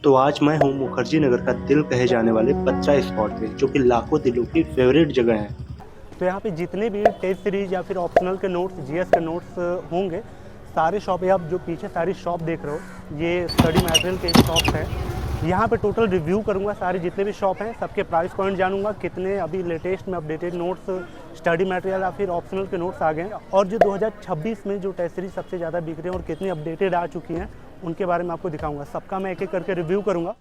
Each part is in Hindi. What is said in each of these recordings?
तो आज मैं हूँ मुखर्जी नगर का दिल कहे जाने वाले बच्चा स्पॉट पे, जो कि लाखों दिलों की फेवरेट जगह है। तो यहाँ पे जितने भी टेस्ट सीरीज या फिर ऑप्शनल के नोट्स, जीएस के नोट्स होंगे, सारे शॉप, आप जो पीछे सारी शॉप देख रहे हो, ये स्टडी मटेरियल के शॉप्स हैं। यहाँ पे टोटल रिव्यू करूँगा, सारे जितने भी शॉप हैं सबके प्राइस पॉइंट जानूंगा, कितने अभी लेटेस्ट में अपडेटेड नोट्स, स्टडी मटेरियल या फिर ऑप्शनल के नोट्स आ गए हैं, और जो 2026 में जो टेस्ट सीरीज सबसे ज़्यादा बिक रहे हैं और कितनी अपडेटेड आ चुकी हैं, उनके बारे में आपको दिखाऊंगा। सबका मैं एक एक करके रिव्यू करूँगा।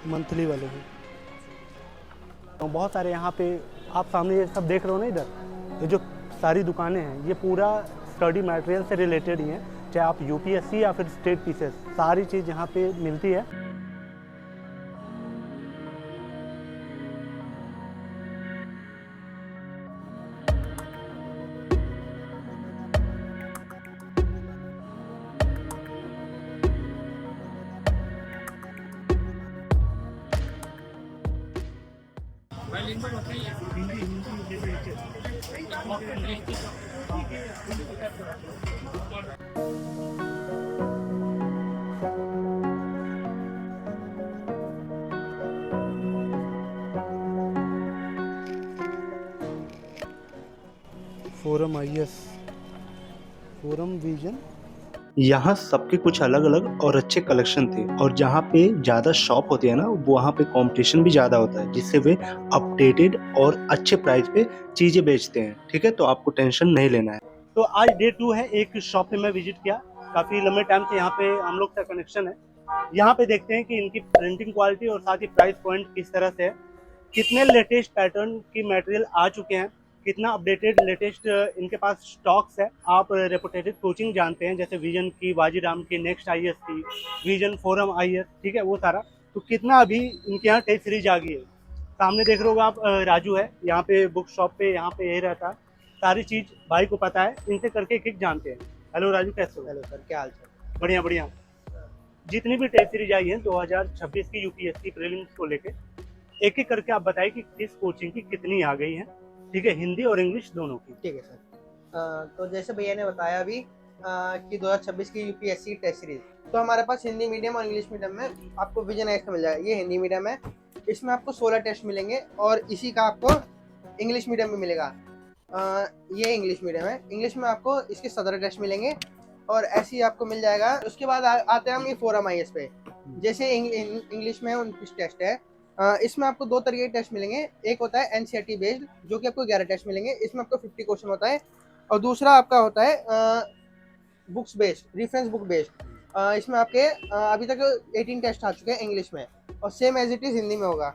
मंथली वाले हैं तो बहुत सारे यहाँ पे आप सामने ये सब देख रहे हो ना, इधर ये जो सारी दुकानें हैं, ये पूरा स्टडी मटेरियल से रिलेटेड ही हैं। चाहे आप यूपीएससी या फिर स्टेट पीसेस, सारी चीज़ यहाँ पे मिलती है। फोरम आईएएस, फोरम विजन, यहाँ सबके कुछ अलग अलग और अच्छे कलेक्शन थे, और जहाँ पे ज़्यादा शॉप होती है ना, वहाँ पे कंपटीशन भी ज़्यादा होता है, जिससे वे अपडेटेड और अच्छे प्राइस पे चीज़ें बेचते हैं। ठीक है, तो आपको टेंशन नहीं लेना है। तो आज डे 2 है, एक शॉप पे मैं विजिट किया, काफ़ी लंबे टाइम से यहाँ पे हम लोग का कनेक्शन है। यहाँ पे देखते हैं कि इनकी प्रिंटिंग क्वालिटी और साथ ही प्राइस पॉइंट किस तरह से है, कितने लेटेस्ट पैटर्न की मटेरियल आ चुके हैं, कितना अपडेटेड लेटेस्ट इनके पास स्टॉक्स है। आप रेपुटेटेड कोचिंग जानते हैं, जैसे विजन की, बाजीराम की, नेक्स्ट आईएएस की, विजन, फोरम आईएएस, ठीक है, वो सारा। तो कितना अभी इनके यहाँ टेस्ट सीरीज आ गई है। सामने देख रहे हो आप, राजू है यहाँ पे बुक शॉप पे, यहाँ पे यही रहता है, सारी चीज़ भाई को पता है, इनसे करके एक एक जानते हैं। हेलो राजू, कैसे हो? हेलो सर, क्या हाल चाल? बढ़िया बढ़िया। जितनी भी टेस्ट सीरीज आई है 2026 की यूपीएससी प्रीलिम्स को लेके, एक एक करके आप बताइए कि किस कोचिंग की कितनी आ गई है। ठीक है, हिंदी और इंग्लिश दोनों की। ठीक है सर। तो जैसे भैया ने बताया अभी कि 2026 की यूपीएससी टेस्ट सीरीज, तो हमारे पास हिंदी मीडियम और इंग्लिश मीडियम में आपको विजन एक्स का मिल जाएगा। ये हिंदी मीडियम है, इसमें आपको 16 टेस्ट मिलेंगे, और इसी का आपको इंग्लिश मीडियम में मिलेगा। ये इंग्लिश मीडियम है, इंग्लिश में आपको इसके 17 टेस्ट मिलेंगे, और ऐसे ही आपको मिल जाएगा। उसके बाद आते हैं हम ये फोरम आईएएस पे। जैसे इंग्लिश में 29 टेस्ट है, इसमें आपको दो तरीके के टेस्ट मिलेंगे। एक होता है एनसीईआरटी बेस्ड, जो कि आपको 11 टेस्ट मिलेंगे, इसमें आपको 50 क्वेश्चन होता है। और दूसरा आपका होता है books based, reference book based. इसमें आपके अभी तक 18 टेस्ट आ चुके हैं इंग्लिश में, और same as it is Hindi में होगा।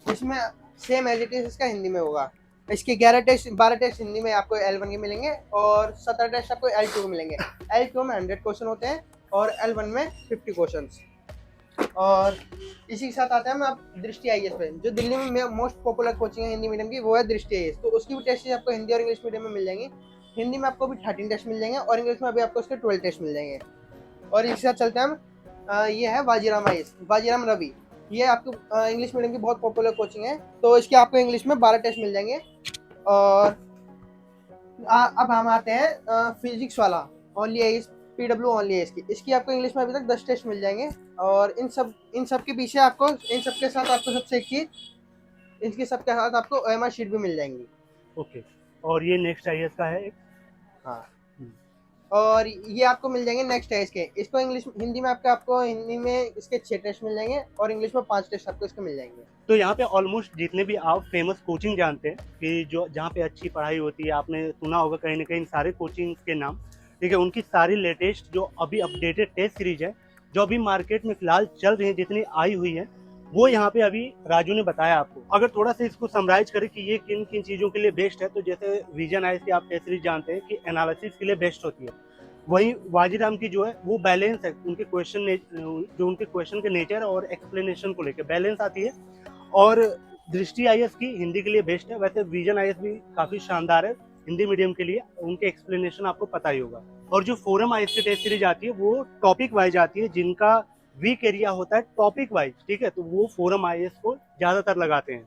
इसमें सेम एज इट इज इसका हिंदी में होगा। इसके 12 टेस्ट हिंदी में आपको L1 के मिलेंगे, और 17 टेस्ट आपको L2 के मिलेंगे। L2 में 100 क्वेश्चन होते हैं, और L1 में 50 क्वेश्चन। और इसी के साथ आते हैं हम आप दृष्टि आईएएस पे। जो दिल्ली में मोस्ट पॉपुलर कोचिंग है हिंदी मीडियम की, वो है दृष्टि आईएएस। तो उसकी भी टेस्ट आपको हिंदी और इंग्लिश मीडियम में मिल जाएंगे। हिंदी में आपको भी 13 टेस्ट मिल जाएंगे, और इंग्लिश में अभी आपको उसके 12 टेस्ट मिल जाएंगे। और इसी साथ चलते हैं हम, ये है बाजीराम आईएएस, बाजीराम रवि। ये आपको इंग्लिश मीडियम की बहुत पॉपुलर कोचिंग है, तो इसके आपको इंग्लिश में 12 टेस्ट मिल जाएंगे। और अब हम आते हैं फिजिक्स वाला, only IAS, PW only IAS की। इसकी आपको इंग्लिश में अभी तक 10 टेस्ट मिल जाएंगे। और इन सब के पीछे आपको, इन सब के साथ आपको सबसे एक चीज, इनके सब के साथ आपको ओएमआर शीट भी मिल जाएंगी। ओके, और ये नेक्स्ट आईएएस का है एक। हाँ, और ये आपको मिल जाएंगे नेक्स्ट है इसके। इसको इंग्लिश हिंदी में आपको हिंदी में इसके 6 टेस्ट मिल जाएंगे, और इंग्लिश में 5 टेस्ट आपको इसके मिल जाएंगे। तो यहाँ पे ऑलमोस्ट जितने भी आप फेमस कोचिंग जानते हैं कि जो जहाँ पे अच्छी पढ़ाई होती है, आपने सुना होगा कहीं ना कहीं सारे कोचिंग के नाम, ठीक है, उनकी सारी लेटेस्ट जो अभी अपडेटेड टेस्ट सीरीज है, जो अभी मार्केट में फिलहाल चल रही है, जितनी आई हुई है, वो यहाँ पे अभी राजू ने बताया आपको। अगर थोड़ा सा इसको समराइज करें कि ये किन किन चीज़ों के लिए बेस्ट है, तो जैसे विजन आई आप टेस्ट सीरीज जानते हैं कि एनालिसिस के लिए बेस्ट होती है। वहीं वाजीराम की जो है वो बैलेंस है, उनके क्वेश्चन, जो उनके क्वेश्चन के नेचर और एक्सप्लेनेशन को लेकर बैलेंस आती है। और दृष्टि आईएएस की हिंदी के लिए बेस्ट है। वैसे विजन आईएएस भी काफ़ी शानदार है हिंदी मीडियम के लिए, उनके एक्सप्लेनेशन आपको पता ही होगा। और जो फोरम आईएएस की टेस्ट सीरीज आती है, वो टॉपिक वाइज आती है, जिनका वीक एरिया होता है टॉपिक वाइज, ठीक है, तो वो फोरम आईएएस को ज़्यादातर लगाते हैं।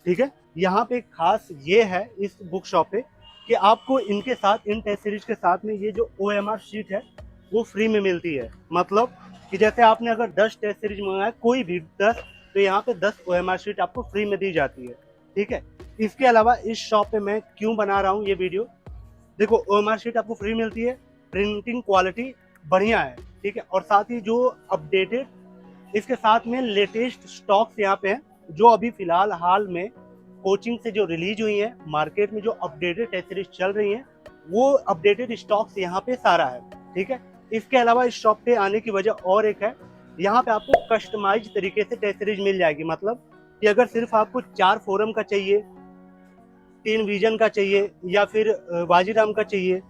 ठीक है। यहाँ पे खास ये है इस बुक शॉप पे कि आपको इनके साथ, इन टेस्ट सीरीज के साथ में ये जो OMR शीट है वो फ्री में मिलती है। मतलब कि जैसे आपने अगर 10 टेस्ट सीरीज मंगाया, कोई भी 10, तो यहाँ पे 10 OMR शीट आपको फ्री में दी जाती है। ठीक है। इसके अलावा इस शॉप पे मैं क्यों बना रहा हूँ ये वीडियो, देखो OMR शीट आपको फ्री मिलती है, प्रिंटिंग क्वालिटी बढ़िया है, ठीक है, और साथ ही जो अपडेटेड इसके साथ में लेटेस्ट स्टॉक्स यहाँ पे हैं, जो अभी फिलहाल हाल में कोचिंग से जो रिलीज हुई है, मार्केट में जो अपडेटेड टेस्ट सीरीज चल रही हैं, वो अपडेटेड स्टॉक्स यहाँ पे सारा है। ठीक है। इसके अलावा इस शॉप पे आने की वजह और एक है, यहाँ पे आपको कस्टमाइज तरीके से टेस्ट सीरीज मिल जाएगी। मतलब कि अगर सिर्फ आपको 4 फोरम का चाहिए, 3 विजन का चाहिए, या फिर वाजीराम का चाहिए,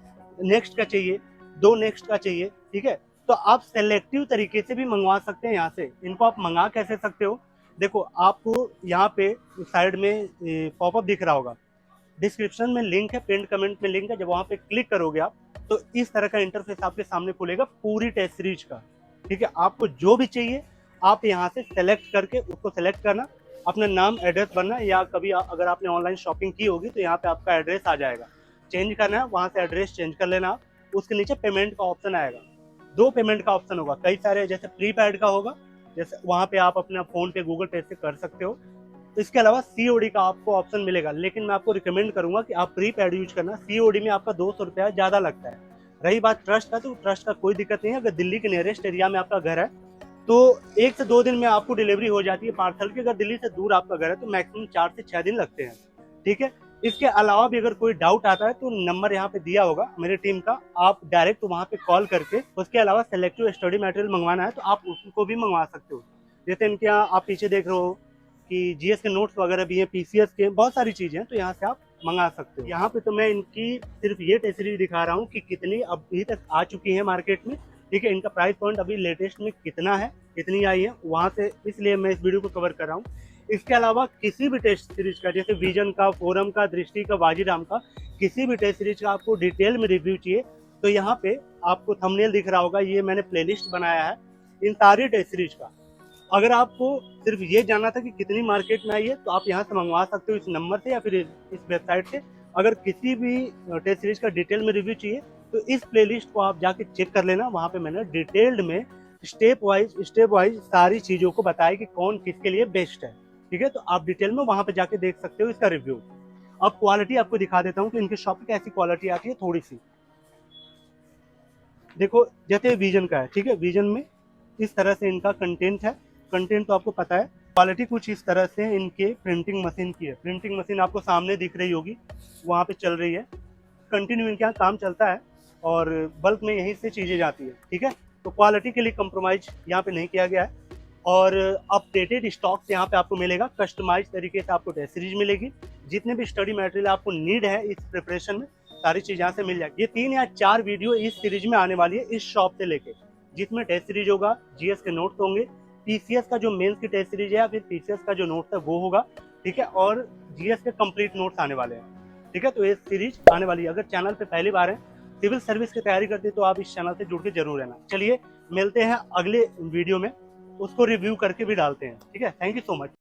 नेक्स्ट का चाहिए, 2 नेक्स्ट का चाहिए, ठीक है, तो आप सेलेक्टिव तरीके से भी मंगवा सकते हैं यहाँ से। इनको आप मंगा कैसे सकते हो, देखो आपको यहाँ पे साइड में पॉपअप दिख रहा होगा, डिस्क्रिप्शन में लिंक है, पिन कमेंट में लिंक है, जब वहाँ पे क्लिक करोगे आप तो इस तरह का इंटरफेस आपके सामने खुलेगा पूरी टेस्ट सीरीज का। ठीक है। आपको जो भी चाहिए आप यहाँ से सेलेक्ट करके उसको सेलेक्ट करना, अपना नाम एड्रेस भरना, या कभी अगर आपने ऑनलाइन शॉपिंग की होगी तो यहाँ पे आपका एड्रेस आ जाएगा, चेंज करना है, वहाँ से एड्रेस चेंज कर लेना आप। उसके नीचे पेमेंट का ऑप्शन आएगा, 2 पेमेंट का ऑप्शन होगा, कई सारे, जैसे प्रीपेड का होगा, जैसे वहाँ पे आप अपना फोन पे गूगल पे से कर सकते हो। इसके अलावा COD का आपको ऑप्शन मिलेगा, लेकिन मैं आपको रिकमेंड करूंगा कि आप प्रीपेड यूज करना। COD में आपका 200 रुपया ज़्यादा लगता है। रही बात ट्रस्ट का, तो ट्रस्ट का कोई दिक्कत नहीं है। अगर दिल्ली के नियरेस्ट एरिया में आपका घर है तो 1 से 2 दिन में आपको डिलीवरी हो जाती है पार्सल की। अगर दिल्ली से दूर आपका घर है तो मैक्सिमम 4 से 6 दिन लगते हैं। ठीक है। इसके अलावा भी अगर कोई डाउट आता है तो नंबर यहाँ पे दिया होगा मेरी टीम का, आप डायरेक्ट वहाँ पे कॉल करके, उसके अलावा सेलेक्टिव स्टडी मटेरियल मंगवाना है तो आप उसको भी मंगवा सकते हो। जैसे इनके यहाँ आप पीछे देख रहे हो कि GS के नोट्स वगैरह भी हैं, PCS के, बहुत सारी चीज़ें हैं, तो यहाँ से आप मंगा सकते हो। यहाँ पे तो मैं इनकी सिर्फ ये टेस्ट सीरीज दिखा रहा हूँ कि कितनी अभी तक आ चुकी है मार्केट में। ठीक है। इनका प्राइस पॉइंट अभी लेटेस्ट में कितना है, कितनी आई है वहाँ से, इसलिए मैं इस वीडियो को कवर कर रहा हूँ। इसके अलावा किसी भी टेस्ट सीरीज का, जैसे विजन का, फोरम का, दृष्टि का, वाजीराम का, किसी भी टेस्ट सीरीज का आपको डिटेल में रिव्यू चाहिए तो यहाँ पे आपको थंबनेल दिख रहा होगा, ये मैंने प्लेलिस्ट बनाया है इन सारी टेस्ट सीरीज का। अगर आपको सिर्फ ये जानना था कि कितनी मार्केट में आई है तो आप यहाँ से मंगवा सकते हो, इस नंबर से या फिर इस वेबसाइट से। अगर किसी भी टेस्ट सीरीज का डिटेल में रिव्यू चाहिए तो इस प्लेलिस्ट को आप जाके चेक कर लेना, वहाँ पे मैंने डिटेल्ड में स्टेप वाइज सारी चीज़ों को बताया कि कौन किसके लिए बेस्ट है। ठीक है। तो आप डिटेल में वहाँ पे जाके देख सकते हो इसका रिव्यू। अब क्वालिटी आपको दिखा देता हूँ कि इनके शॉप पे कैसी क्वालिटी आती है थोड़ी सी। देखो जैसे विजन का है, ठीक है, विजन में इस तरह से इनका कंटेंट है, कंटेंट तो आपको पता है। क्वालिटी कुछ इस तरह से इनके प्रिंटिंग मशीन की है, प्रिंटिंग मशीन आपको सामने दिख रही होगी, वहाँ पे चल रही है, कंटिन्यू इनके यहाँ काम चलता है और बल्क में यहीं से चीज़ें जाती है। ठीक है। तो क्वालिटी के लिए कंप्रोमाइज यहाँ पे नहीं किया गया है, और अपडेटेड स्टॉक्स यहाँ पे आपको मिलेगा, कस्टमाइज तरीके से आपको टेस्ट सीरीज मिलेगी, जितने भी स्टडी मटेरियल आपको नीड है इस प्रिपरेशन में सारी चीज़ यहाँ से मिल जाएगी। ये 3 या 4 वीडियो इस सीरीज में आने वाली है इस शॉप से लेके, जिसमें टेस्ट सीरीज होगा, GS के नोट्स होंगे, PCS का जो मेंस की टेस्ट सीरीज है या फिर PCS का जो नोट्स है वो होगा। ठीक है। और GS के कंप्लीट नोट्स आने वाले हैं। ठीक है। तो ये सीरीज आने वाली है। अगर चैनल पे पहली बार है, सिविल सर्विस की तैयारी करते तो आप इस चैनल से जुड़ के जरूर रहना। चलिए मिलते हैं अगले वीडियो में, उसको रिव्यू करके भी डालते हैं। ठीक है। Thank you so much.